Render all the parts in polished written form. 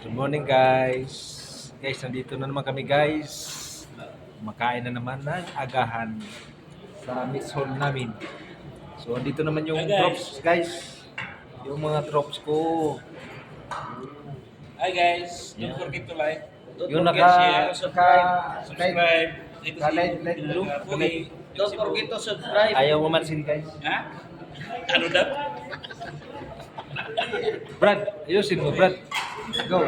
Good morning guys. Guys, nandito na naman kami guys. Makain na naman ng agahan sa Miss Hall namin. So, andito naman yung drops guys. Yung mga drops ko. Hi guys, don't Yeah. forget to like, Yung share, subscribe. subscribe. Light blue. Don't forget to subscribe. Ayaw mamansin guys. Ha? Ano daw? Brad, ayusin mo Brad. Go.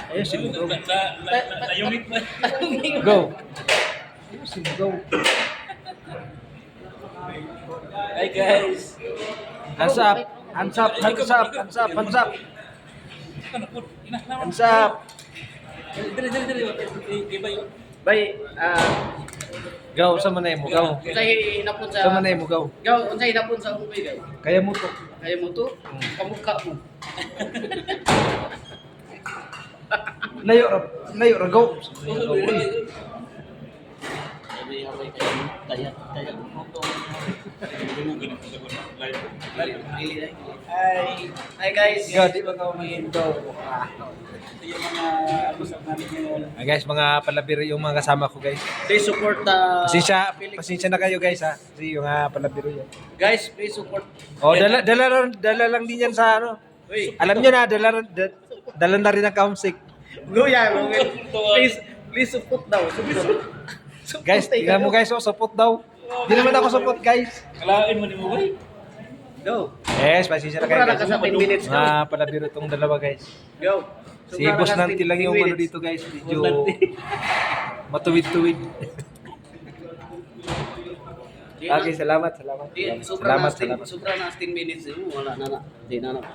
Ayusin mo go. Nayungit na. Go. Ayusin mo go. Hi guys. Hands up. Hands up. Hands up. Hands up. Hands up. Hands up. Dali. Iba yun. Bay, Go, sa manay mo, go. unsay hinapon sa Sa manay mo, go. Gaw, unsay hinapon sa umpay gaw. Kaya mo to. Kaya mo to, kamukha mo. Layo ra, go. Hi guys. Go, di ba ka umayin, go. Ito yung mga usap namin ngayon. Guys, mga palabiro yung mga kasama ko, guys. Please support Pasensya na kayo, guys, ha. Kasi yung palabiro yan. Guys, please support. Oh, dala lang din yan sa ano. Uy, Alam niyo na, dala na rin ang kaumsik. Luya, please support daw. Support. Guys, tingnan mo guys, oh, support daw. Hindi naman ako support, guys. Kalain mo ni mo, boy. Go. Yes, pasensya na kayo, Sobra na ka guys. sa 10 minutes go. Mga palabiro tong dalawa, guys. Go. Si Boss Nanti lang yung ano dito, guys. Medyo matuwid-tuwid. Okay, salamat. Sobra Salamat. na 10 minutes. Wala na. Di na.